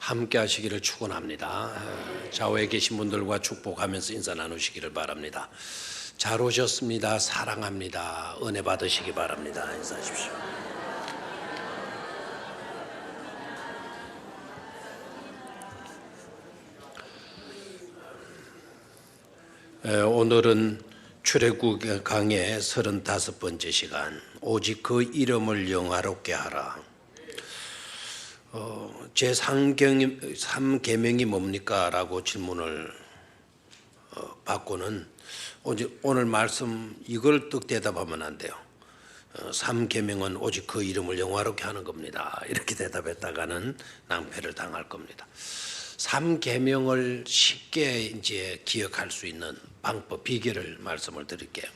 함께 하시기를 축원합니다. 좌우에 계신 분들과 축복하면서 인사 나누시기를 바랍니다. 잘 오셨습니다. 사랑합니다. 은혜 받으시기 바랍니다. 인사하십시오. 오늘은 출애굽 강의 35번째 시간, 오직 그 이름을 영화롭게 하라. 제 3계명이 뭡니까? 라고 질문을 받고는 오늘 말씀 이걸 뚝 대답하면 안 돼요. 3계명은 오직 그 이름을 영화롭게 하는 겁니다. 이렇게 대답했다가는 낭패를 당할 겁니다. 3계명을 쉽게 이제 기억할 수 있는 방법, 비결을 말씀을 드릴게요.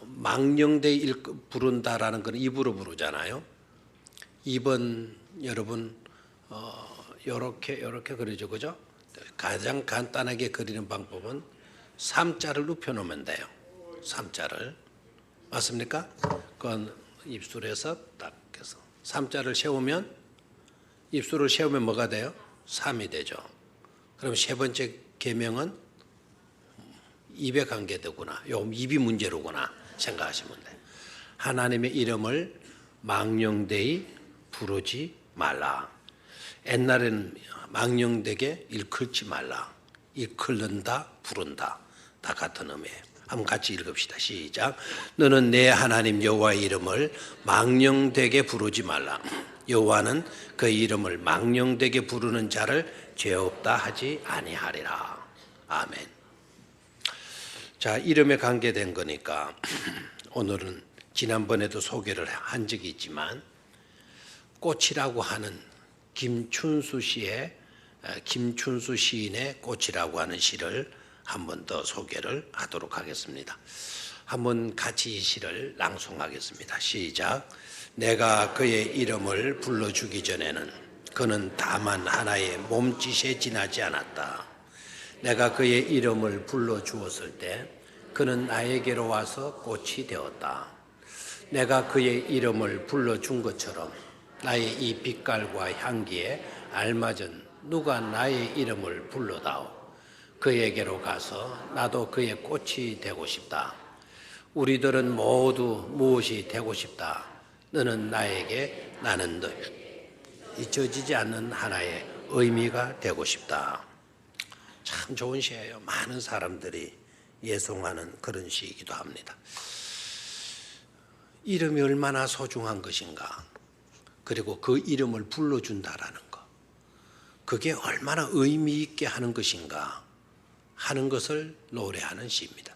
망령되 부른다라는 건 입으로 부르잖아요. 입은 여러분 요렇게 그리죠, 그죠? 가장 간단하게 그리는 방법은 3자를 눕혀 놓으면 돼요. 3자를 맞습니까? 그건 입술에서 딱 해서 3자를 세우면, 입술을 세우면 뭐가 돼요? 3이 되죠. 그럼 세 번째 계명은 입에 관계되구나, 요 입이 문제로구나 생각하시면 돼요. 하나님의 이름을 망령되이 부르지 말라. 옛날에는 망령되게 일컬지 말라. 일컬는다, 부른다, 다 같은 의미예요. 한번 같이 읽읍시다. 시작. 너는 내 하나님 여호와의 이름을 망령되게 부르지 말라. 여호와는 그 이름을 망령되게 부르는 자를 죄 없다 하지 아니하리라. 아멘. 자, 이름에 관계된 거니까 오늘은 지난번에도 소개를 한 적이 있지만 꽃이라고 하는 김춘수 시인의 꽃이라고 하는 시를 한 번 더 소개를 하도록 하겠습니다. 한번 같이 이 시를 낭송하겠습니다. 시작. 내가 그의 이름을 불러주기 전에는 그는 다만 하나의 몸짓에 지나지 않았다. 내가 그의 이름을 불러주었을 때 그는 나에게로 와서 꽃이 되었다. 내가 그의 이름을 불러준 것처럼 나의 이 빛깔과 향기에 알맞은 누가 나의 이름을 불러다오. 그에게로 가서 나도 그의 꽃이 되고 싶다. 우리들은 모두 무엇이 되고 싶다. 너는 나에게, 나는 너 잊혀지지 않는 하나의 의미가 되고 싶다. 참 좋은 시예요. 많은 사람들이 예송하는 그런 시이기도 합니다. 이름이 얼마나 소중한 것인가, 그리고 그 이름을 불러준다라는 것, 그게 얼마나 의미 있게 하는 것인가 하는 것을 노래하는 시입니다.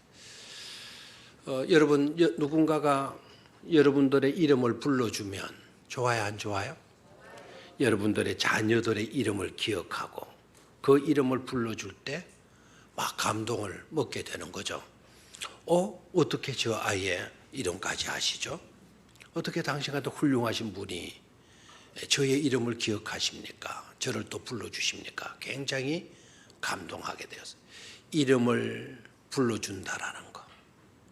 여러분, 누군가가 여러분들의 이름을 불러주면 좋아요, 안 좋아요? 여러분들의 자녀들의 이름을 기억하고 그 이름을 불러줄 때 막 감동을 먹게 되는 거죠. 어떻게 저 아이의 이름까지 아시죠? 어떻게 당신 같은 훌륭하신 분이 저의 이름을 기억하십니까? 저를 또 불러주십니까? 굉장히 감동하게 되었어요. 이름을 불러준다라는 거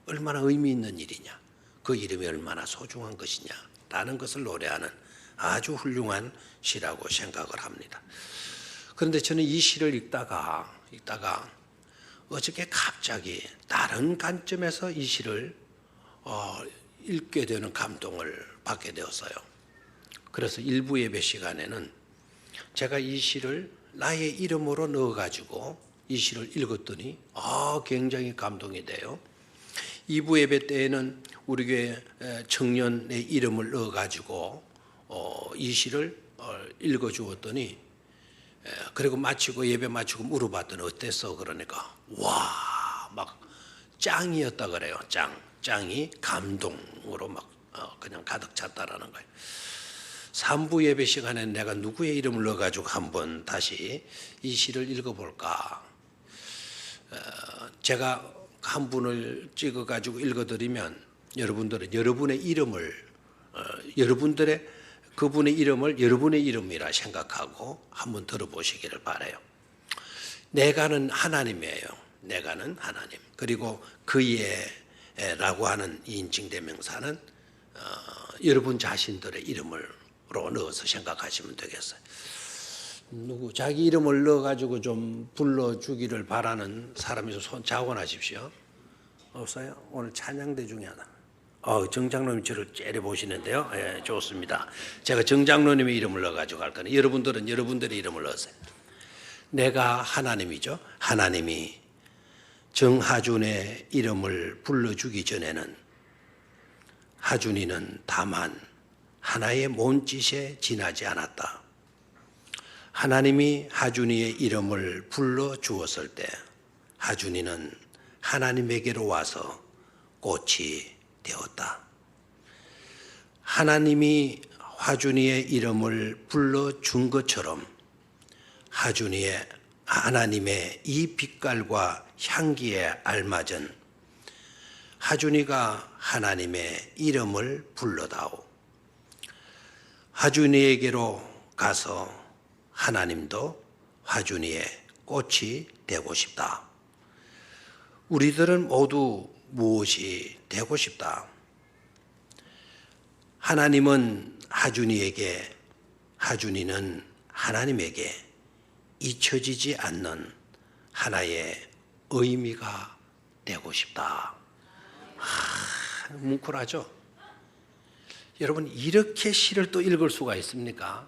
얼마나 의미 있는 일이냐, 그 이름이 얼마나 소중한 것이냐 라는 것을 노래하는 아주 훌륭한 시라고 생각을 합니다. 그런데 저는 이 시를 읽다가 어저께 갑자기 다른 관점에서 이 시를 읽게 되는 감동을 받게 되었어요. 그래서 일부 예배 시간에는 제가 이 시를 나의 이름으로 넣어가지고 이 시를 읽었더니 굉장히 감동이 돼요. 2부 예배 때에는 우리 교회 청년의 이름을 넣어가지고 이 시를 읽어주었더니, 그리고 마치고 예배 마치고 물어봤더니 어땠어? 그러니까 막 짱이었다 그래요. 짱이 감동으로 막 그냥 가득 찼다라는 거예요. 3부 예배 시간에 내가 누구의 이름을 넣어가지고 한번 다시 이 시를 읽어볼까. 제가 한 분을 찍어가지고 읽어드리면 여러분들은 여러분의 이름을, 그분의 이름을 여러분의 이름이라 생각하고 한번 들어보시기를 바라요. 내가는 하나님이에요. 내가는 하나님. 그리고 그의 라고 하는 인칭대명사는 여러분 자신들의 이름으로 넣어서 생각하시면 되겠어요. 누구 자기 이름을 넣어가지고 좀 불러주기를 바라는 사람이 손 자원하십시오. 없어요? 오늘 찬양대 중에 하나. 정장로님 저를 째려보시는데요. 예, 좋습니다. 제가 정장로님의 이름을 넣어가지고 할 거니 여러분들은 여러분들의 이름을 넣으세요. 내가 하나님이죠. 하나님이 정하준의 이름을 불러주기 전에는 하준이는 다만 하나의 몸짓에 지나지 않았다. 하나님이 하준이의 이름을 불러주었을 때 하준이는 하나님에게로 와서 꽃이 되었다. 하나님이 하준이의 이름을 불러준 것처럼 하나님의 이 빛깔과 향기에 알맞은 하준이가 하나님의 이름을 불러다오. 하준이에게로 가서 하나님도 하준이의 꽃이 되고 싶다. 우리들은 모두 무엇이 되고 싶다. 하나님은 하준이에게, 하준이는 하나님에게 잊혀지지 않는 하나의 의미가 되고 싶다. 뭉클하죠? 여러분 이렇게 시를 또 읽을 수가 있습니까?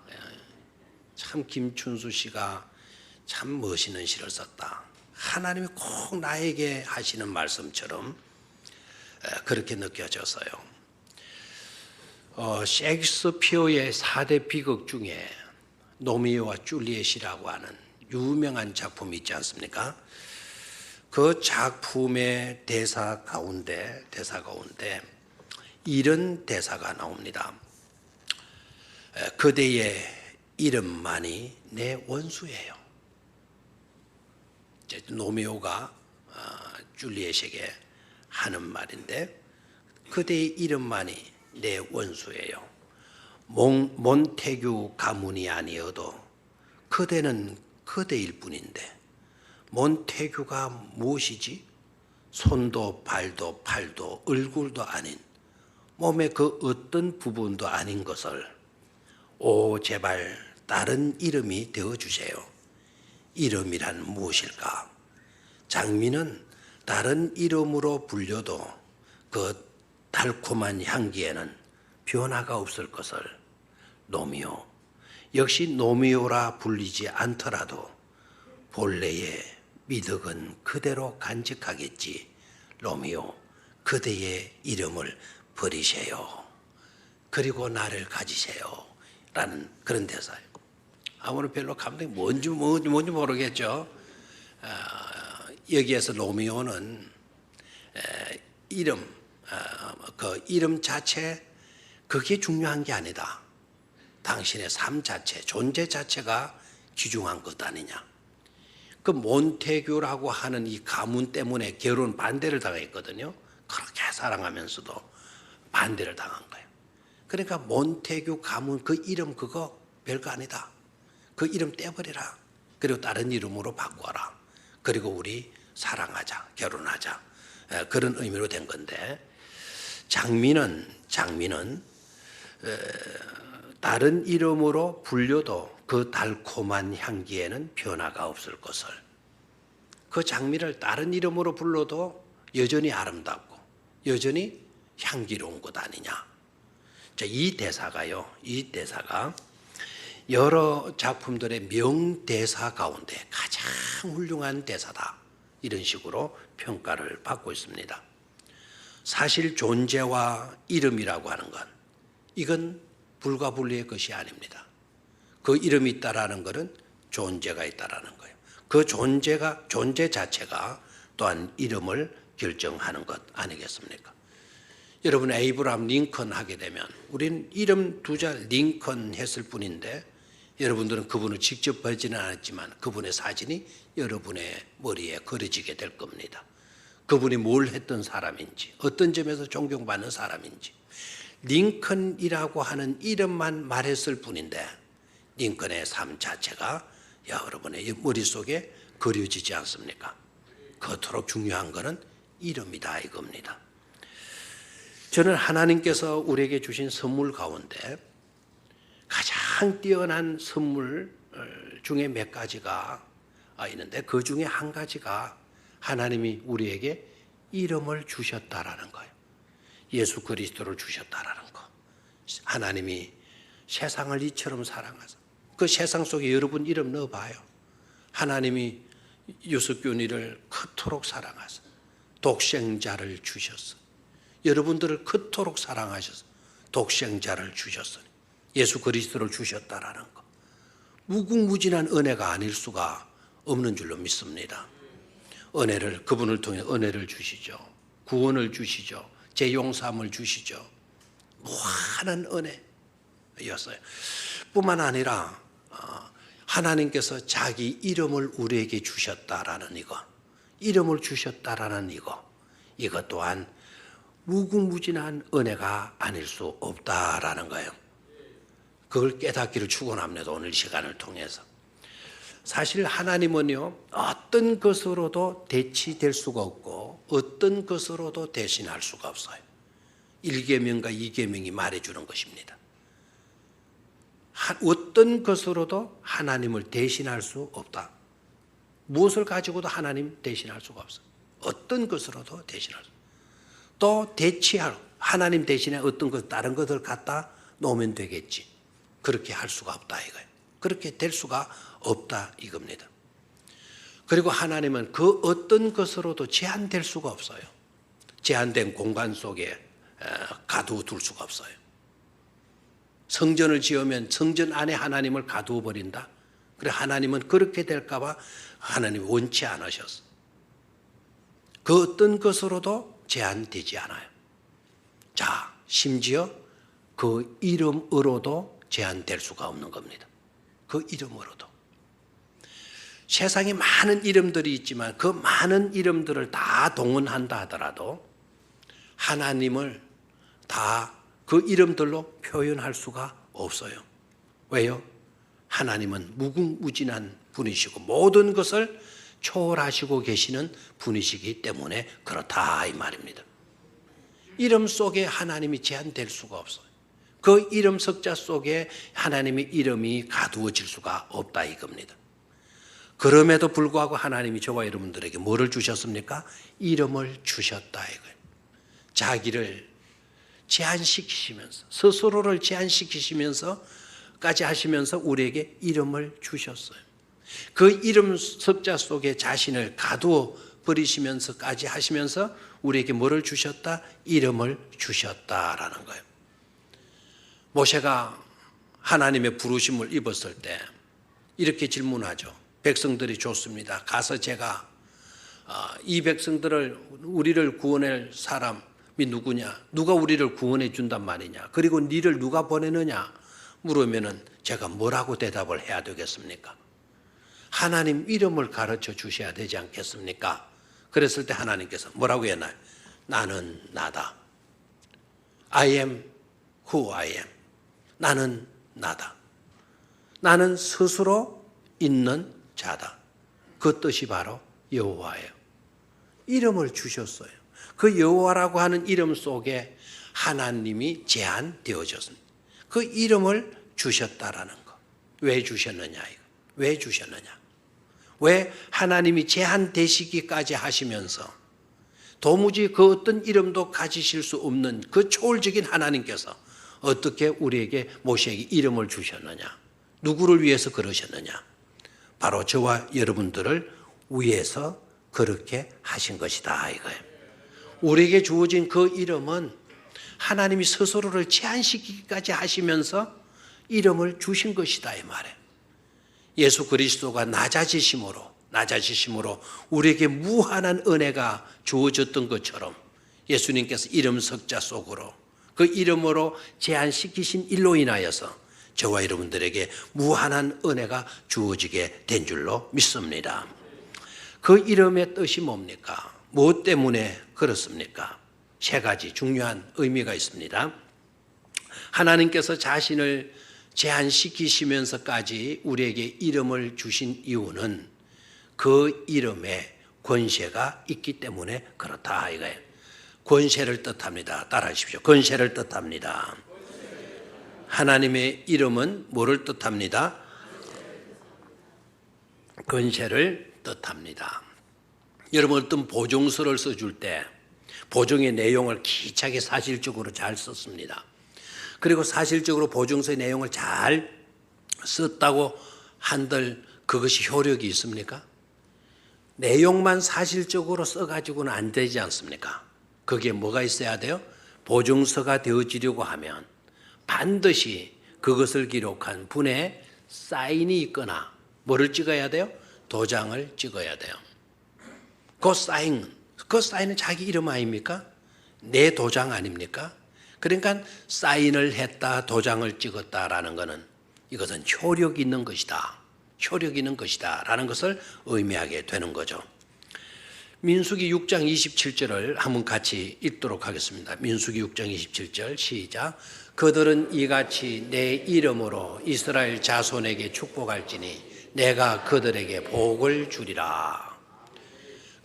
참 김춘수 씨가 참 멋있는 시를 썼다. 하나님이 꼭 나에게 하시는 말씀처럼 그렇게 느껴졌어요. 셰익스피어의 4대 비극 중에 로미오와 줄리엣이라고 하는 유명한 작품이 있지 않습니까? 그 작품의 대사 가운데 이런 대사가 나옵니다. 그대의 이름만이 내 원수예요. 로미오가 줄리엣에게 하는 말인데 그대의 이름만이 내 원수예요. 몬테규 가문이 아니어도 그대는 그대일 뿐인데 몬테규가 무엇이지? 손도 발도 팔도 얼굴도 아닌 몸의 그 어떤 부분도 아닌 것을 제발 다른 이름이 되어주세요. 이름이란 무엇일까? 장미는 다른 이름으로 불려도 그 달콤한 향기에는 변화가 없을 것을 로미오, 역시 로미오라 불리지 않더라도 본래의 미덕은 그대로 간직하겠지. 로미오, 그대의 이름을 버리세요. 그리고 나를 가지세요. 라는 그런 대사예요. 아무는 별로 감동이 뭔지 모르겠죠. 여기에서 로미오는 그 이름 자체 그게 중요한 게 아니다. 당신의 삶 자체, 존재 자체가 귀중한 것 아니냐. 그 몬테규라고 하는 이 가문 때문에 결혼 반대를 당했거든요. 그렇게 사랑하면서도 반대를 당한 거예요. 그러니까 몬테규 가문 그 이름 그거 별거 아니다. 그 이름 떼버리라. 그리고 다른 이름으로 바꿔라. 그리고 우리 사랑하자, 결혼하자. 그런 의미로 된 건데 장미는 다른 이름으로 불려도 그 달콤한 향기에는 변화가 없을 것을. 그 장미를 다른 이름으로 불러도 여전히 아름답고 여전히 향기로운 것 아니냐. 자, 이 대사가 여러 작품들의 명대사 가운데 가장 훌륭한 대사다. 이런 식으로 평가를 받고 있습니다. 사실 존재와 이름이라고 하는 건 이건 불가분리의 것이 아닙니다. 그 이름이 있다라는 것은 존재가 있다라는 거예요. 그 존재 자체가 또한 이름을 결정하는 것 아니겠습니까? 여러분 에이브라함 링컨 하게 되면 우리는 이름 두자 링컨 했을 뿐인데 여러분들은 그분을 직접 보지는 않았지만 그분의 사진이 여러분의 머리에 그려지게 될 겁니다. 그분이 뭘 했던 사람인지 어떤 점에서 존경받는 사람인지 링컨이라고 하는 이름만 말했을 뿐인데 링컨의 삶 자체가 여러분의 머릿속에 그려지지 않습니까? 그토록 중요한 것은 이름이다 이겁니다. 저는 하나님께서 우리에게 주신 선물 가운데 가장 뛰어난 선물 중에 몇 가지가 있는데 그 중에 한 가지가 하나님이 우리에게 이름을 주셨다라는 거예요. 예수 그리스도를 주셨다라는 거. 하나님이 세상을 이처럼 사랑하사 그 세상 속에 여러분 이름 넣어봐요. 하나님이 유석균이를 그토록 사랑하사 독생자를 주셨어. 여러분들을 그토록 사랑하셔서 독생자를 주셨으니 예수 그리스도를 주셨다라는 거. 무궁무진한 은혜가 아닐 수가 없는 줄로 믿습니다. 은혜를 그분을 통해 은혜를 주시죠. 구원을 주시죠. 재용삼을 주시죠. 무한한 은혜였어요. 뿐만 아니라 하나님께서 자기 이름을 우리에게 주셨다라는 이거, 이름을 주셨다라는 이거 또한 무궁무진한 은혜가 아닐 수 없다라는 거예요. 그걸 깨닫기를 축원합니다. 오늘 이 시간을 통해서. 사실 하나님은요, 어떤 것으로도 대치될 수가 없고 어떤 것으로도 대신할 수가 없어요. 1계명과 2계명이 말해주는 것입니다. 어떤 것으로도 하나님을 대신할 수 없다. 무엇을 가지고도 하나님 대신할 수가 없어요. 어떤 것으로도 대신할 수 없어요. 또 대치할, 하나님 대신에 어떤 것, 다른 것을 갖다 놓으면 되겠지. 그렇게 할 수가 없다 이거예요. 그렇게 될 수가 없다 이겁니다. 그리고 하나님은 그 어떤 것으로도 제한될 수가 없어요. 제한된 공간 속에 가두어 수가 없어요. 성전을 지으면 성전 안에 하나님을 가두어 버린다. 그래 하나님은 그렇게 될까 봐 하나님이 원치 않으셨어. 그 어떤 것으로도 제한되지 않아요. 자, 심지어 그 이름으로도 제한될 수가 없는 겁니다. 그 이름으로도. 세상에 많은 이름들이 있지만 그 많은 이름들을 다 동원한다 하더라도 하나님을 다 그 이름들로 표현할 수가 없어요. 왜요? 하나님은 무궁무진한 분이시고 모든 것을 초월하시고 계시는 분이시기 때문에 그렇다 이 말입니다. 이름 속에 하나님이 제한될 수가 없어요. 그 이름 석자 속에 하나님의 이름이 가두어질 수가 없다 이겁니다. 그럼에도 불구하고 하나님이 저와 여러분들에게 뭐를 주셨습니까? 이름을 주셨다 이거예요. 자기를 제한시키시면서 스스로를 제한시키시면서까지 하시면서 우리에게 이름을 주셨어요. 그 이름 석자 속에 자신을 가두어 버리시면서까지 하시면서 우리에게 뭐를 주셨다? 이름을 주셨다라는 거예요. 모세가 하나님의 부르심을 입었을 때 이렇게 질문하죠. 백성들이 좋습니다. 가서 제가 이 백성들을 우리를 구원할 사람이 누구냐? 누가 우리를 구원해 준단 말이냐? 그리고 니를 누가 보내느냐? 물으면은 제가 뭐라고 대답을 해야 되겠습니까? 하나님 이름을 가르쳐 주셔야 되지 않겠습니까? 그랬을 때 하나님께서 뭐라고 했나요? 나는 나다. I am who I am. 나는 나다. 나는 스스로 있는 자다. 그 뜻이 바로 여호와예요. 이름을 주셨어요. 그 여호와라고 하는 이름 속에 하나님이 제한되어졌습니다. 그 이름을 주셨다라는 거. 왜 주셨느냐 이거. 왜 주셨느냐. 왜 하나님이 제한되시기까지 하시면서 도무지 그 어떤 이름도 가지실 수 없는 그 초월적인 하나님께서 어떻게 우리에게 모세에게 이름을 주셨느냐. 누구를 위해서 그러셨느냐. 바로 저와 여러분들을 위해서 그렇게 하신 것이다 이거예요. 우리에게 주어진 그 이름은 하나님이 스스로를 제한시키기까지 하시면서 이름을 주신 것이다 이 말이에요. 예수 그리스도가 낮아지심으로 우리에게 무한한 은혜가 주어졌던 것처럼 예수님께서 이름 석자 속으로 그 이름으로 제한시키신 일로 인하여서 저와 여러분들에게 무한한 은혜가 주어지게 된 줄로 믿습니다. 그 이름의 뜻이 뭡니까? 무엇 때문에 그렇습니까? 세 가지 중요한 의미가 있습니다. 하나님께서 자신을 제한시키시면서까지 우리에게 이름을 주신 이유는 그 이름에 권세가 있기 때문에 그렇다 이거예요. 권세를 뜻합니다. 따라하십시오. 권세를 뜻합니다. 하나님의 이름은 뭐를 뜻합니다? 권세를 뜻합니다. 여러분 어떤 보증서를 써줄 때 보증의 내용을 기차게 사실적으로 잘 썼습니다. 그리고 사실적으로 보증서의 내용을 잘 썼다고 한들 그것이 효력이 있습니까? 내용만 사실적으로 써가지고는 안 되지 않습니까? 거기에 뭐가 있어야 돼요? 보증서가 되어지려고 하면 반드시 그것을 기록한 분의 사인이 있거나 뭐를 찍어야 돼요? 도장을 찍어야 돼요. 그 사인은 자기 이름 아닙니까? 내 도장 아닙니까? 그러니까 사인을 했다, 도장을 찍었다라는 것은 이것은 효력 있는 것이다. 효력 있는 것이다 라는 것을 의미하게 되는 거죠. 민수기 6장 27절을 한번 같이 읽도록 하겠습니다. 민수기 6장 27절 시작. 그들은 이같이 내 이름으로 이스라엘 자손에게 축복할지니 내가 그들에게 복을 주리라.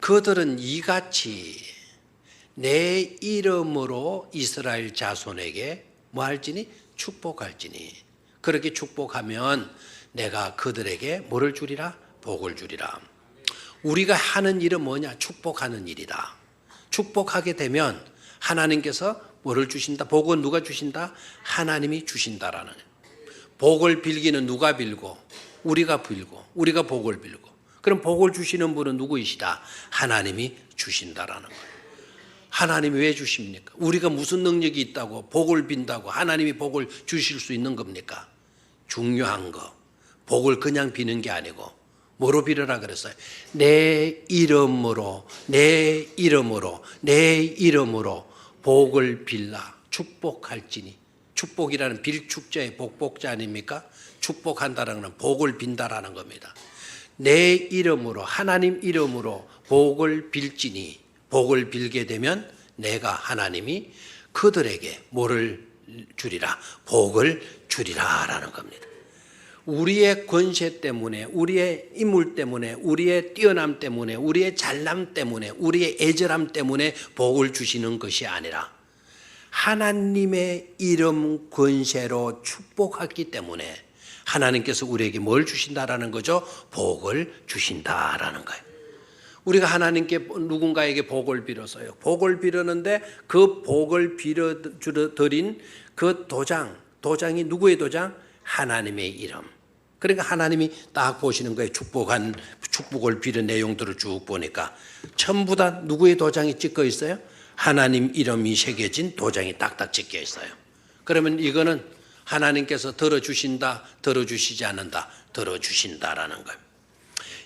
그들은 이같이 내 이름으로 이스라엘 자손에게 뭐 할지니? 축복할지니. 그렇게 축복하면 내가 그들에게 뭐를 주리라? 복을 주리라. 우리가 하는 일은 뭐냐? 축복하는 일이다. 축복하게 되면 하나님께서 뭐를 주신다? 복은 누가 주신다? 하나님이 주신다라는. 복을 빌기는 누가 빌고? 우리가 빌고, 우리가 복을 빌고. 그럼 복을 주시는 분은 누구이시다? 하나님이 주신다라는 거예요. 하나님이 왜 주십니까? 우리가 무슨 능력이 있다고 복을 빈다고 하나님이 복을 주실 수 있는 겁니까? 중요한 거. 복을 그냥 비는 게 아니고 뭐로 빌어라 그랬어요? 내 이름으로 복을 빌라. 축복할지니. 축복이라는 빌축자의 복복자 아닙니까? 축복한다라는 건 복을 빈다라는 겁니다. 내 이름으로 하나님 이름으로 복을 빌지니 복을 빌게 되면 내가 하나님이 그들에게 뭐를 주리라? 복을 주리라라는 겁니다. 우리의 권세 때문에, 우리의 인물 때문에, 우리의 뛰어남 때문에, 우리의 잘남 때문에, 우리의 애절함 때문에 복을 주시는 것이 아니라 하나님의 이름 권세로 축복했기 때문에 하나님께서 우리에게 뭘 주신다라는 거죠? 복을 주신다라는 거예요. 우리가 하나님께 누군가에게 복을 빌어서요. 복을 빌었는데 그 복을 빌어드린 그 도장이 누구의 도장? 하나님의 이름. 그러니까 하나님이 딱 보시는 거예요. 축복을 빌은 내용들을 쭉 보니까 전부 다 누구의 도장이 찍혀 있어요? 하나님 이름이 새겨진 도장이 딱딱 찍혀 있어요. 그러면 이거는 하나님께서 들어주신다, 들어주시지 않는다, 들어주신다라는 거예요.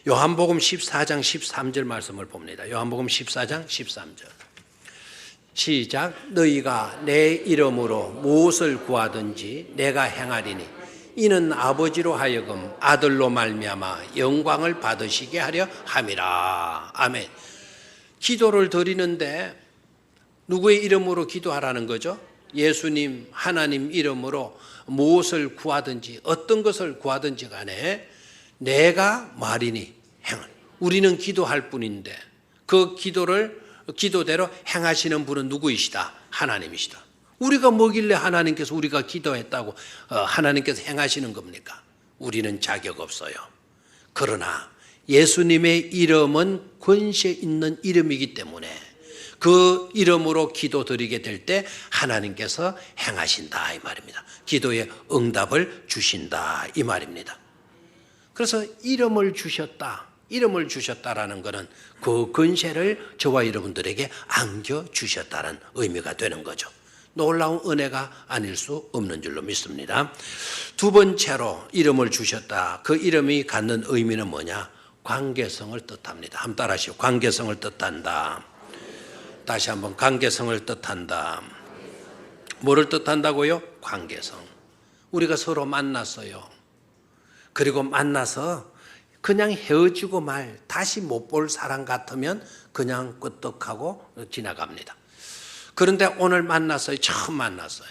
요한복음 14장 13절 말씀을 봅니다. 요한복음 14장 13절 시작. 너희가 내 이름으로 무엇을 구하든지 내가 행하리니 이는 아버지로 하여금 아들로 말미암아 영광을 받으시게 하려 함이라. 아멘. 기도를 드리는데 누구의 이름으로 기도하라는 거죠? 예수님 하나님 이름으로 무엇을 구하든지 어떤 것을 구하든지 간에 내가 말이니 행을. 우리는 기도할 뿐인데 그 기도대로 행하시는 분은 누구이시다? 하나님이시다. 우리가 뭐길래 하나님께서 우리가 기도했다고 하나님께서 행하시는 겁니까? 우리는 자격 없어요. 그러나 예수님의 이름은 권세 있는 이름이기 때문에 그 이름으로 기도 드리게 될 때 하나님께서 행하신다 이 말입니다. 기도의 응답을 주신다 이 말입니다. 그래서 이름을 주셨다라는 것은 그 권세를 저와 여러분들에게 안겨주셨다는 의미가 되는 거죠. 놀라운 은혜가 아닐 수 없는 줄로 믿습니다. 두 번째로 이름을 주셨다. 그 이름이 갖는 의미는 뭐냐? 관계성을 뜻합니다. 한번 따라하시오. 관계성을 뜻한다. 다시 한번 관계성을 뜻한다. 뭐를 뜻한다고요? 관계성. 우리가 서로 만났어요. 그리고 만나서 그냥 헤어지고 다시 못 볼 사람 같으면 그냥 끄떡하고 지나갑니다. 그런데 오늘 만났어요. 처음 만났어요.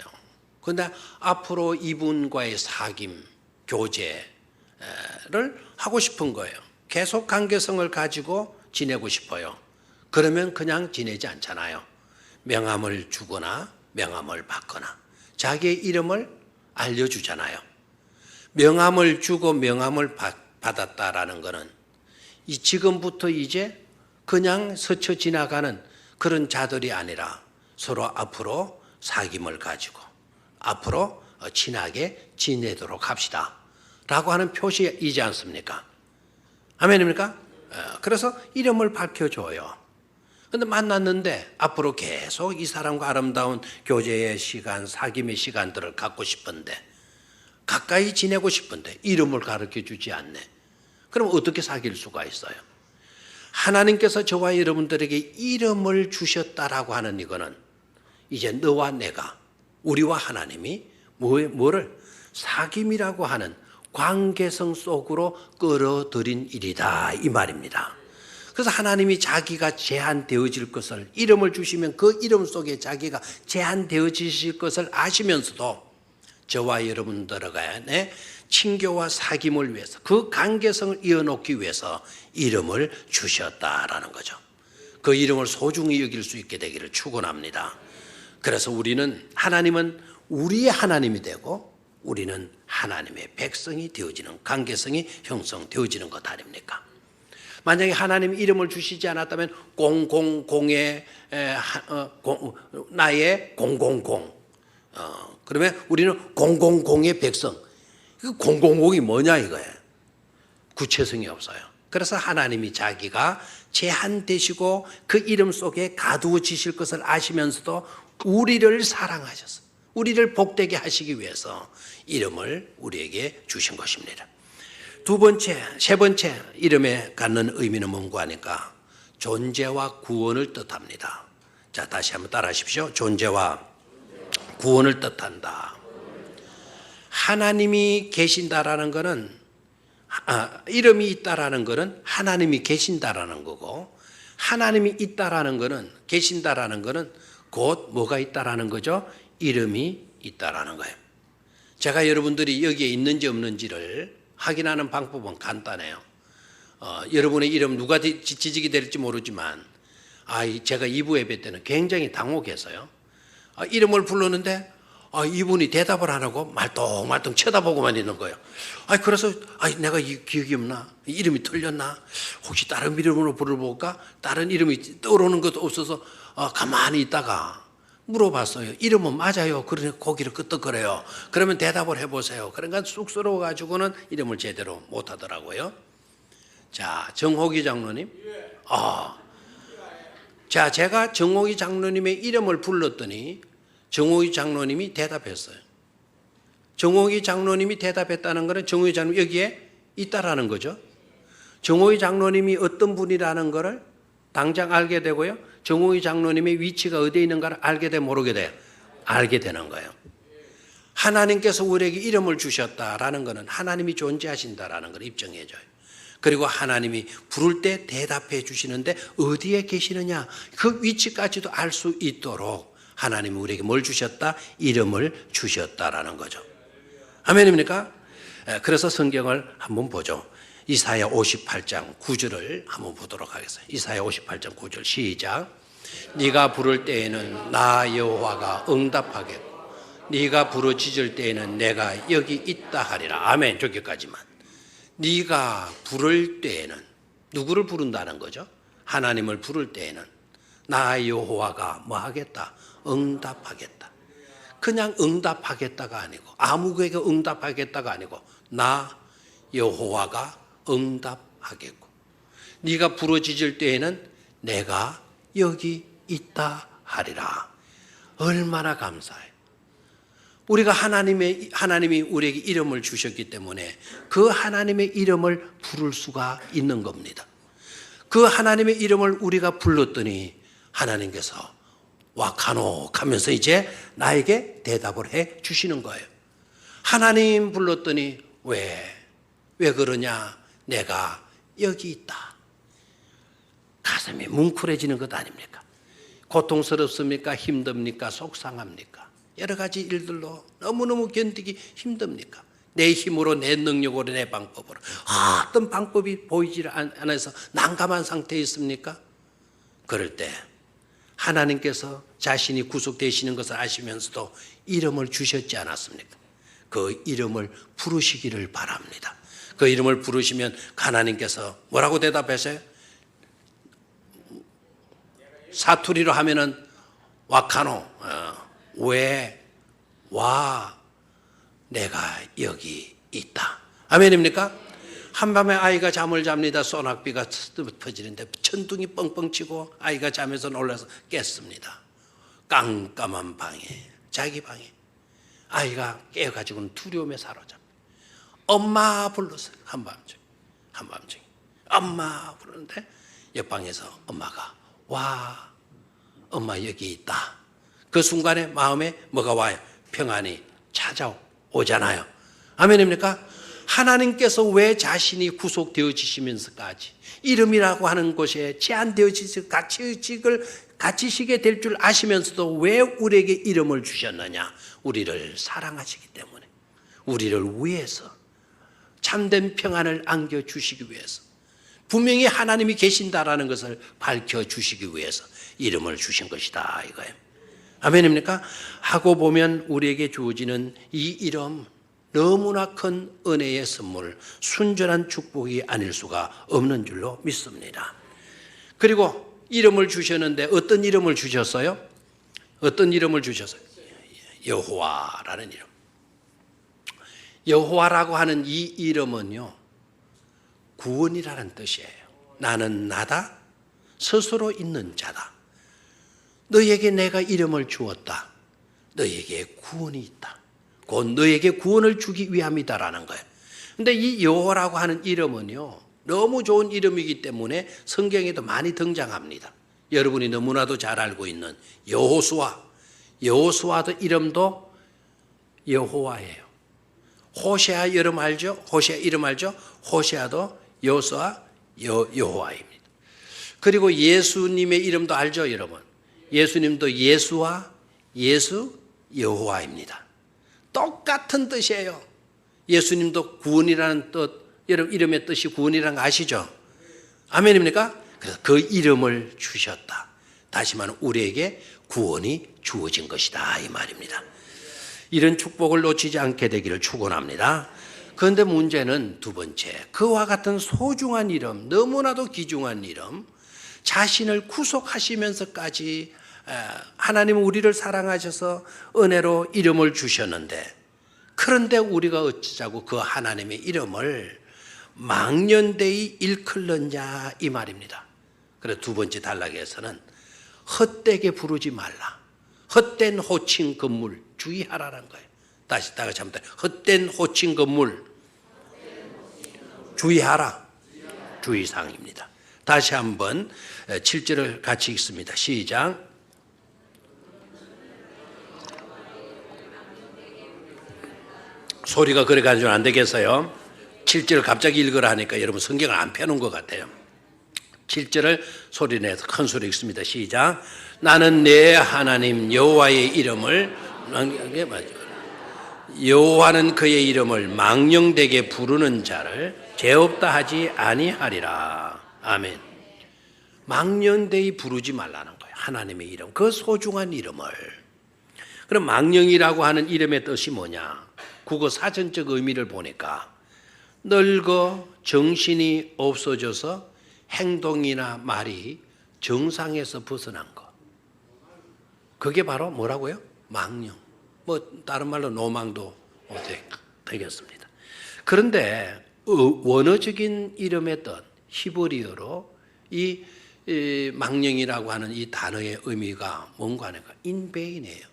그런데 앞으로 이분과의 사귐, 교제를 하고 싶은 거예요. 계속 관계성을 가지고 지내고 싶어요. 그러면 그냥 지내지 않잖아요. 명함을 주거나 명함을 받거나 자기의 이름을 알려주잖아요. 명함을 주고 명함을 받았다라는 것은 지금부터 이제 그냥 스쳐 지나가는 그런 자들이 아니라 서로 앞으로 사귐을 가지고 앞으로 친하게 지내도록 합시다 라고 하는 표시이지 않습니까? 아멘입니까? 그래서 이름을 밝혀줘요. 근데 만났는데 앞으로 계속 이 사람과 아름다운 교제의 시간, 사귐의 시간들을 갖고 싶은데, 가까이 지내고 싶은데 이름을 가르쳐 주지 않네. 그럼 어떻게 사귈 수가 있어요? 하나님께서 저와 여러분들에게 이름을 주셨다라고 하는 이거는 이제 너와 내가, 우리와 하나님이 뭐를 사귐이라고 하는 관계성 속으로 끌어들인 일이다 이 말입니다. 그래서 하나님이 자기가 제한되어질 것을, 이름을 주시면 그 이름 속에 자기가 제한되어지실 것을 아시면서도 저와 여러분들 간의 친교와 사귐을 위해서, 그 관계성을 이어놓기 위해서 이름을 주셨다라는 거죠. 그 이름을 소중히 여길 수 있게 되기를 축원합니다. 그래서 하나님은 우리의 하나님이 되고 우리는 하나님의 백성이 되어지는, 관계성이 형성되어지는 것 아닙니까? 만약에 하나님이 이름을 주시지 않았다면 나의 000, 그러면 우리는 000의 백성. 그 000이 뭐냐 이거예요. 구체성이 없어요. 그래서 하나님이 자기가 제한되시고 그 이름 속에 가두어지실 것을 아시면서도 우리를 사랑하셔서 우리를 복되게 하시기 위해서 이름을 우리에게 주신 것입니다. 세 번째 이름에 갖는 의미는 뭔가 하니까 존재와 구원을 뜻합니다. 자, 다시 한번 따라 하십시오. 존재와 구원을 뜻한다. 하나님이 계신다라는 것은, 이름이 있다라는 것은 하나님이 계신다라는 거고, 하나님이 있다라는 것은, 계신다라는 것은 곧 뭐가 있다라는 거죠? 이름이 있다라는 거예요. 제가 여러분들이 여기에 있는지 없는지를 확인하는 방법은 간단해요. 여러분의 이름 누가 지직이 될지 모르지만, 제가 2부 예배 때는 굉장히 당혹해서요. 이름을 불렀는데 이분이 대답을 안 하고 말똥말똥 쳐다보고만 있는 거예요. 그래서 내가 기억이 없나? 이름이 틀렸나? 혹시 다른 이름으로 부르볼까? 다른 이름이 떠오르는 것도 없어서 가만히 있다가 물어봤어요. 이름은 맞아요. 그러니 고기를 끄덕거려요. 그러면 대답을 해보세요. 그러니까 쑥스러워가지고는 이름을 제대로 못하더라고요. 자, 정호기 장로님. 자, 제가 정호기 장로님의 이름을 불렀더니 정호기 장로님이 대답했어요. 정호기 장로님이 대답했다는 것은 정호기 장로님 여기에 있다라는 거죠. 정호기 장로님이 어떤 분이라는 것을 당장 알게 되고요. 정호기 장로님의 위치가 어디에 있는가를 알게 돼 모르게 돼요. 알게 되는 거예요. 하나님께서 우리에게 이름을 주셨다라는 것은 하나님이 존재하신다라는 걸 입증해줘요. 그리고 하나님이 부를 때 대답해 주시는데 어디에 계시느냐, 그 위치까지도 알 수 있도록 하나님이 우리에게 뭘 주셨다? 이름을 주셨다라는 거죠. 아멘입니까? 그래서 성경을 한번 보죠. 이사야 58장 9절을 한번 보도록 하겠습니다. 이사야 58장 9절 시작. 네가 부를 때에는 나 여호와가 응답하겠고 네가 부르짖을 때에는 내가 여기 있다 하리라. 아멘. 저기까지만. 네가 부를 때에는, 누구를 부른다는 거죠? 하나님을 부를 때에는 나 여호와가 뭐 하겠다? 응답하겠다. 그냥 응답하겠다가 아니고, 아무에게 응답하겠다가 아니고 나 여호와가 응답하겠고, 네가 부르짖을 때에는 내가 여기 있다 하리라. 얼마나 감사해. 우리가 하나님이 우리에게 이름을 주셨기 때문에 그 하나님의 이름을 부를 수가 있는 겁니다. 그 하나님의 이름을 우리가 불렀더니 하나님께서 와카노하면서 이제 나에게 대답을 해 주시는 거예요. 하나님 불렀더니 왜 그러냐? 내가 여기 있다. 가슴이 뭉클해지는 것 아닙니까? 고통스럽습니까? 힘듭니까? 속상합니까? 여러 가지 일들로 너무너무 견디기 힘듭니까? 내 힘으로, 내 능력으로, 내 방법으로 어떤 방법이 보이지 않아서 난감한 상태에 있습니까? 그럴 때 하나님께서 자신이 구속되시는 것을 아시면서도 이름을 주셨지 않았습니까? 그 이름을 부르시기를 바랍니다. 그 이름을 부르시면 하나님께서 뭐라고 대답하세요? 사투리로 하면은 와카노, 왜, 와, 내가 여기 있다. 아멘입니까? 한밤에 아이가 잠을 잡니다. 소낙비가 퍼지는데 천둥이 뻥뻥 치고 아이가 잠에서 놀라서 깼습니다. 깜깜한 방에, 자기 방에 아이가 깨어가지고는 두려움에 사로잡혀 엄마 불렀어요. 한밤중에 엄마 부르는데 옆방에서 엄마가 와, 엄마 여기 있다. 그 순간에 마음에 뭐가 와요? 평안이 찾아오잖아요. 아멘입니까? 하나님께서 왜 자신이 구속되어지시면서까지 이름이라고 하는 곳에 제한되어지시 갇히시게 될 줄 아시면서도 왜 우리에게 이름을 주셨느냐? 우리를 사랑하시기 때문에, 우리를 위해서 참된 평안을 안겨주시기 위해서, 분명히 하나님이 계신다라는 것을 밝혀주시기 위해서 이름을 주신 것이다 이거예요. 아멘입니까? 하고 보면 우리에게 주어지는 이 이름, 너무나 큰 은혜의 선물, 순전한 축복이 아닐 수가 없는 줄로 믿습니다. 그리고 이름을 주셨는데 어떤 이름을 주셨어요? 어떤 이름을 주셨어요? 여호와라는 이름. 여호와라고 하는 이 이름은요, 구원이라는 뜻이에요. 나는 나다, 스스로 있는 자다. 너에게 내가 이름을 주었다. 너에게 구원이 있다. 곧 너에게 구원을 주기 위함이다라는 거예요. 근데 이 여호와라고 하는 이름은요, 너무 좋은 이름이기 때문에 성경에도 많이 등장합니다. 여러분이 너무나도 잘 알고 있는 여호수아도 이름도 여호와예요. 호세아 이름 알죠? 호세아 이름 알죠? 호세아도 여호수아 여호와입니다. 그리고 예수님의 이름도 알죠, 여러분? 예수님도 예수와 예수 여호와입니다. 똑같은 뜻이에요. 예수님도 구원이라는 뜻, 여러분 이름의 뜻이 구원이라는 거 아시죠? 아멘입니까? 그래서 그 이름을 주셨다. 다시 말하면 우리에게 구원이 주어진 것이다 이 말입니다. 이런 축복을 놓치지 않게 되기를 축원합니다. 그런데 문제는 두 번째, 그와 같은 소중한 이름, 너무나도 귀중한 이름, 자신을 구속하시면서까지 하나님은 우리를 사랑하셔서 은혜로 이름을 주셨는데, 그런데 우리가 어찌자고 그 하나님의 이름을 망년되이 일컬느냐 이 말입니다. 그래서 두 번째 단락에서는 헛되게 부르지 말라. 헛된 호칭 건물 주의하라는 거예요. 다시 다 같이 한번 헛된 호칭 건물 주의하라. 주의사항입니다. 다시 한번 7절을 같이 읽습니다. 시작. 소리가 그래 가지고는 안 되겠어요. 7절을 갑자기 읽으라 하니까 여러분 성경을 안 펴놓은 것 같아요. 7절을 소리내서 큰 소리 읽습니다. 시작. 나는 내 하나님 여호와의 이름을 여호와는 그의 이름을 망령되게 부르는 자를 죄 없다 하지 아니하리라. 아멘. 망령되이 부르지 말라는 거예요. 하나님의 이름, 그 소중한 이름을. 그럼 망령이라고 하는 이름의 뜻이 뭐냐? 국어 사전적 의미를 보니까 늙어 정신이 없어져서 행동이나 말이 정상에서 벗어난 것. 그게 바로 뭐라고요? 망령. 뭐 다른 말로 노망도 되겠습니다. 그런데 원어적인 이름의 뜻, 히브리어로 이 망령이라고 하는 이 단어의 의미가 뭔가 하니까 인베인이에요.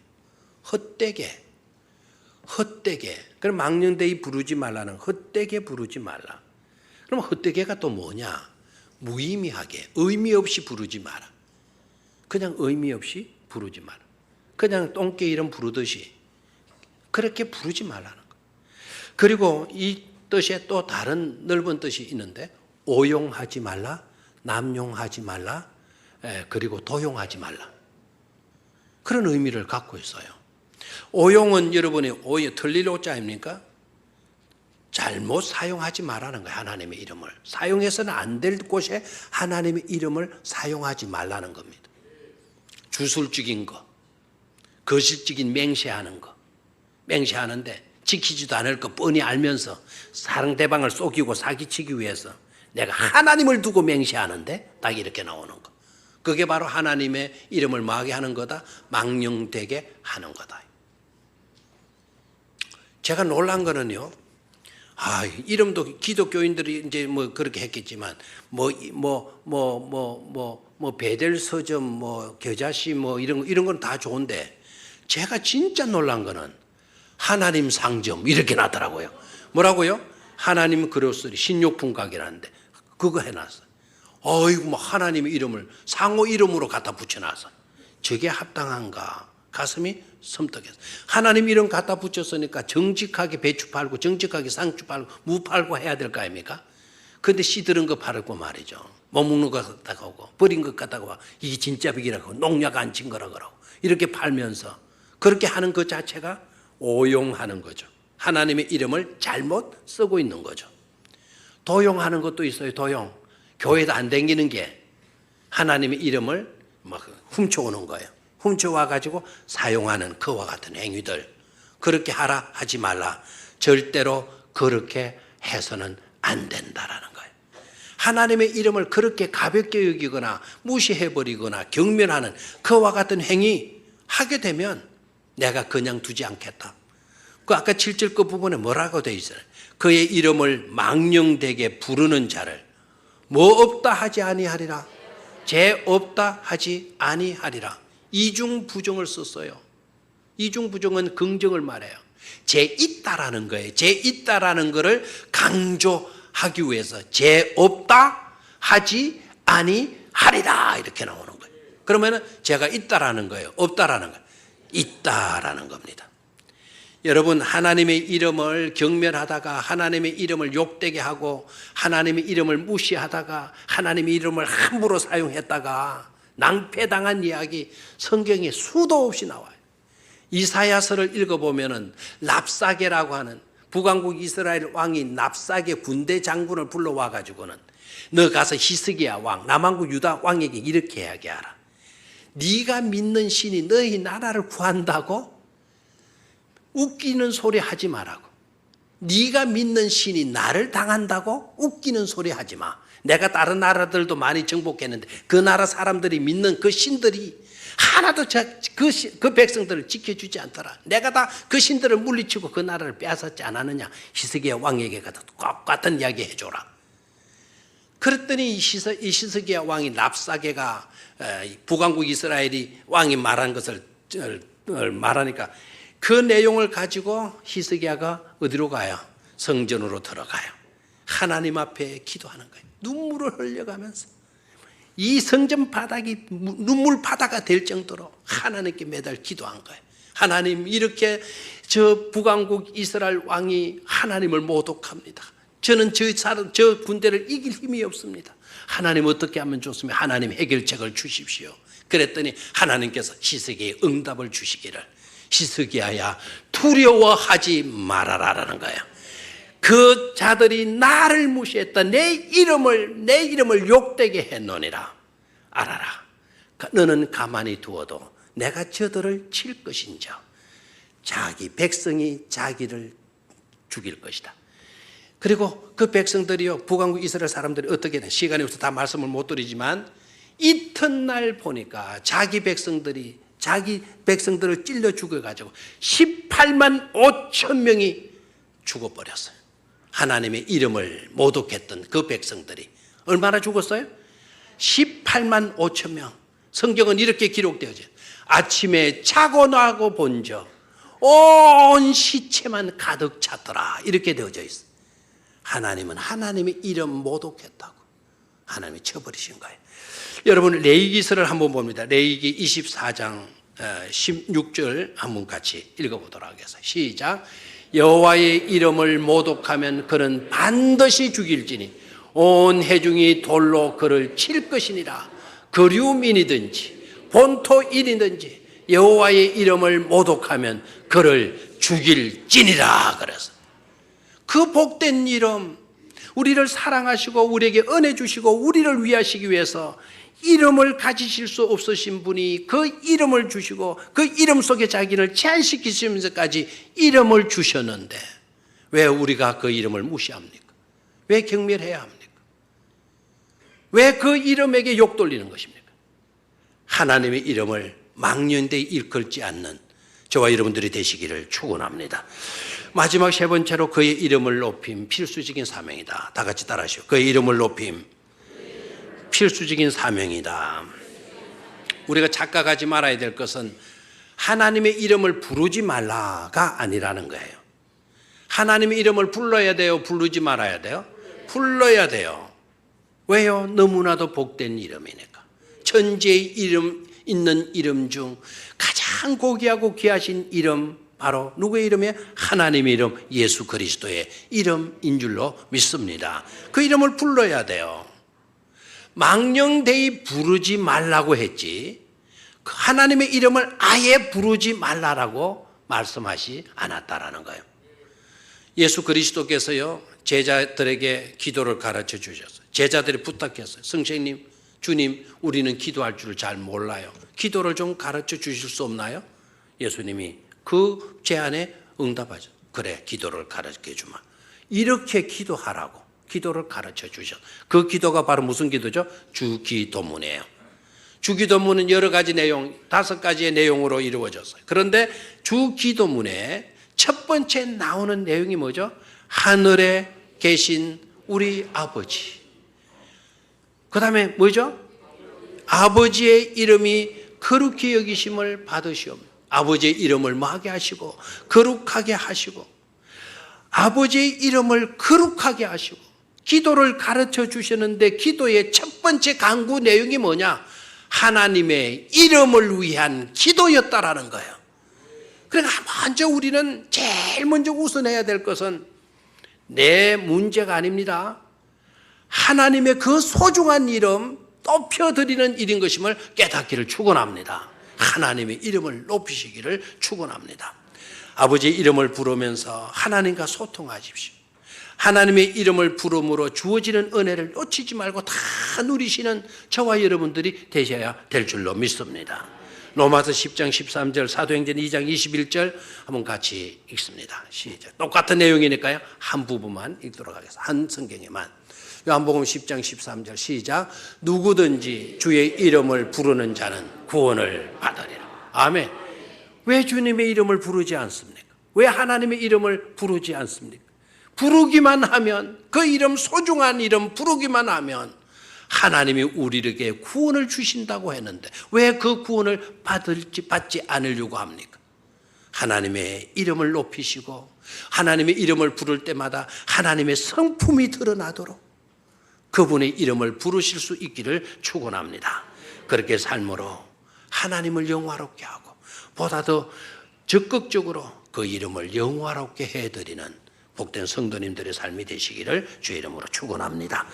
헛되게. 그럼 망령되이 부르지 말라는, 헛되게 부르지 말라. 그럼 헛되게가 또 뭐냐? 무의미하게, 의미 없이 부르지 마라. 그냥 의미 없이 부르지 마라. 그냥 똥개 이름 부르듯이 그렇게 부르지 말라는 거. 그리고 이 뜻에 또 다른 넓은 뜻이 있는데, 오용하지 말라, 남용하지 말라, 그리고 도용하지 말라. 그런 의미를 갖고 있어요. 오용은 여러분이 틀릴 오자입니까? 잘못 사용하지 말라는 거예요. 하나님의 이름을 사용해서는 안 될 곳에 하나님의 이름을 사용하지 말라는 겁니다. 주술적인 거, 거실적인 맹세하는 거, 맹세하는데 지키지도 않을 거 뻔히 알면서 상대방을 속이고 사기치기 위해서 내가 하나님을 두고 맹세하는데 딱 이렇게 나오는 거. 그게 바로 하나님의 이름을 망하게 하는 거다. 망령되게 하는 거다. 제가 놀란 거는요. 이름도 기독교인들이 이제 뭐 그렇게 했겠지만 베델 서점 겨자씨 이런 건 다 좋은데 제가 진짜 놀란 거는 하나님 상점 이렇게 나더라고요. 뭐라고요? 하나님 그로스리 신욕품각이라는데 그거 해놨어요. 어이구 하나님의 이름을 상호 이름으로 갖다 붙여놨어. 저게 합당한가? 가슴이 섬뜩했어. 하나님 이름 갖다 붙였으니까 정직하게 배추 팔고 정직하게 상추 팔고 무 팔고 해야 될 거 아닙니까? 그런데 씨 들은 거 팔고 말이죠. 못 먹는 거 갖다가 오고 버린 것 갖다가 와. 이게 진짜 비기라고 농약 안 친 거라 그러고 이렇게 팔면서 그렇게 하는 것 자체가 오용하는 거죠. 하나님의 이름을 잘못 쓰고 있는 거죠. 도용하는 것도 있어요. 도용. 교회도 안 다니는 게 하나님의 이름을 막 훔쳐오는 거예요. 훔쳐와 가지고 사용하는 그와 같은 행위들. 그렇게 하라 하지 말라. 절대로 그렇게 해서는 안 된다라는 거예요. 하나님의 이름을 그렇게 가볍게 여기거나 무시해버리거나 경멸하는 그와 같은 행위 하게 되면 내가 그냥 두지 않겠다. 그 아까 7절 그 부분에 뭐라고 되어 있어요? 그의 이름을 망령되게 부르는 자를 뭐 없다 하지 아니하리라. 죄 없다 하지 아니하리라. 이중부정을 썼어요. 이중부정은 긍정을 말해요. 죄 있다라는 거예요. 죄 있다라는 거를 강조하기 위해서 죄 없다 하지 아니하리라 이렇게 나오는 거예요. 그러면은 죄가 있다라는 거예요. 없다라는 거예요. 있다라는 겁니다. 여러분 하나님의 이름을 경멸하다가 하나님의 이름을 욕되게 하고 하나님의 이름을 무시하다가 하나님의 이름을 함부로 사용했다가 낭패당한 이야기 성경에 수도 없이 나와요. 이사야서를 읽어보면은 랍사게라고 하는 북왕국 이스라엘 왕이 랍사게 군대 장군을 불러와 가지고는 너 가서 히스기야 왕 남왕국 유다 왕에게 이렇게 이야기하라. 네가 믿는 신이 너희 나라를 구한다고? 웃기는 소리 하지 말라고. 네가 믿는 신이 나를 당한다고? 웃기는 소리 하지 마. 내가 다른 나라들도 많이 정복했는데 그 나라 사람들이 믿는 그 신들이 하나도 그 백성들을 지켜주지 않더라. 내가 다 그 신들을 물리치고 그 나라를 빼앗았지 않았느냐. 히스기야 왕에게 가서 똑같은 이야기 해줘라. 그랬더니 이 히스기야 왕이 랍사게가 북왕국 이스라엘이 왕이 말한 것을 말하니까 그 내용을 가지고 히스기야가 어디로 가요? 성전으로 들어가요. 하나님 앞에 기도하는 거예요. 눈물을 흘려가면서 이 성전 바닥이 눈물 바다가 될 정도로 하나님께 매달 기도한 거예요. 하나님 이렇게 저 북왕국 이스라엘 왕이 하나님을 모독합니다. 저는 저 군대를 이길 힘이 없습니다. 하나님 어떻게 하면 좋습니까? 하나님 해결책을 주십시오. 그랬더니 하나님께서 히스기야에 응답을 주시기를 히스기야야 두려워하지 말아라라는 거예요. 그 자들이 나를 무시했다. 내 이름을 욕되게 했노니라. 알아라. 너는 가만히 두어도 내가 저들을 칠 것인자. 자기 백성이 자기를 죽일 것이다. 그리고 그 백성들이요 북왕국 이스라엘 사람들이 어떻게 돼? 시간이 없어서 다 말씀을 못 드리지만 이튿날 보니까 자기 백성들을 찔러 죽여가지고 18만 5천 명이 죽어버렸어요. 하나님의 이름을 모독했던 그 백성들이 얼마나 죽었어요? 18만 5천 명. 성경은 이렇게 기록되어져 아침에 자고 나고 본저 온 시체만 가득 찼더라 이렇게 되어져 있어요. 하나님은 하나님의 이름 모독했다고 하나님이 쳐버리신 거예요. 여러분 레위기서를 한번 봅니다. 레위기 24장 16절 한번 같이 읽어보도록 하겠습니다. 시작. 여호와의 이름을 모독하면 그는 반드시 죽일지니 온 회중이 돌로 그를 칠 것이니라. 거류민이든지 본토인이든지 여호와의 이름을 모독하면 그를 죽일지니라. 그래서 그 복된 이름 우리를 사랑하시고 우리에게 은혜 주시고 우리를 위하시기 위해서 이름을 가지실 수 없으신 분이 그 이름을 주시고 그 이름 속에 자기를 제한시키시면서까지 이름을 주셨는데 왜 우리가 그 이름을 무시합니까? 왜 경멸해야 합니까? 왜 그 이름에게 욕 돌리는 것입니까? 하나님의 이름을 망령되이 일컬지 않는 저와 여러분들이 되시기를 축원합니다. 마지막 세 번째로 그의 이름을 높임 필수적인 사명이다. 다 같이 따라하시오. 그의 이름을 높임 필수적인 사명이다. 우리가 착각하지 말아야 될 것은 하나님의 이름을 부르지 말라가 아니라는 거예요. 하나님의 이름을 불러야 돼요? 부르지 말아야 돼요? 불러야 돼요. 왜요? 너무나도 복된 이름이니까. 천지의 이름 있는 이름 중 가장 고귀하고 귀하신 이름 바로 누구의 이름이에요? 하나님의 이름 예수 그리스도의 이름인 줄로 믿습니다. 그 이름을 불러야 돼요. 망령되이 부르지 말라고 했지 하나님의 이름을 아예 부르지 말라라고 말씀하지 않았다라는 거예요. 예수 그리스도께서요 제자들에게 기도를 가르쳐 주셨어요. 제자들이 부탁했어요. 선생님, 주님, 우리는 기도할 줄 잘 몰라요. 기도를 좀 가르쳐 주실 수 없나요? 예수님이 그 제안에 응답하죠. 그래, 기도를 가르쳐 주마. 이렇게 기도하라고 기도를 가르쳐 주셨어요. 그 기도가 바로 무슨 기도죠? 주기도문이에요. 주기도문은 여러 가지 내용, 5가지의 내용으로 이루어졌어요. 그런데 주기도문에 첫 번째 나오는 내용이 뭐죠? 하늘에 계신 우리 아버지. 그 다음에 뭐죠? 아버지의 이름이 거룩히 여기심을 받으시옵니다. 아버지의 이름을 뭐하게 하시고 거룩하게 하시고 아버지의 이름을 거룩하게 하시고 기도를 가르쳐 주셨는데 기도의 첫 번째 강구 내용이 뭐냐? 하나님의 이름을 위한 기도였다라는 거예요. 그러니까 먼저 우리는 제일 먼저 우선해야 될 것은 내 문제가 아닙니다. 하나님의 그 소중한 이름 높여드리는 일인 것임을 깨닫기를 축원합니다. 하나님의 이름을 높이시기를 축원합니다. 아버지의 이름을 부르면서 하나님과 소통하십시오. 하나님의 이름을 부름으로 주어지는 은혜를 놓치지 말고 다 누리시는 저와 여러분들이 되셔야 될 줄로 믿습니다. 로마서 10장 13절, 사도행전 2장 21절 한번 같이 읽습니다. 시작. 똑같은 내용이니까요. 한 부분만 읽도록 하겠습니다. 한 성경에만. 요한복음 10장 13절 시작. 누구든지 주의 이름을 부르는 자는 구원을 받으리라. 아멘. 왜 주님의 이름을 부르지 않습니까? 왜 하나님의 이름을 부르지 않습니까? 부르기만 하면 그 이름 소중한 이름 부르기만 하면 하나님이 우리에게 구원을 주신다고 했는데 왜 그 구원을 받지 않으려고 합니까? 하나님의 이름을 높이시고 하나님의 이름을 부를 때마다 하나님의 성품이 드러나도록 그분의 이름을 부르실 수 있기를 축원합니다. 그렇게 삶으로 하나님을 영화롭게 하고 보다 더 적극적으로 그 이름을 영화롭게 해드리는 복된 성도님들의 삶이 되시기를 주의 이름으로 축원합니다.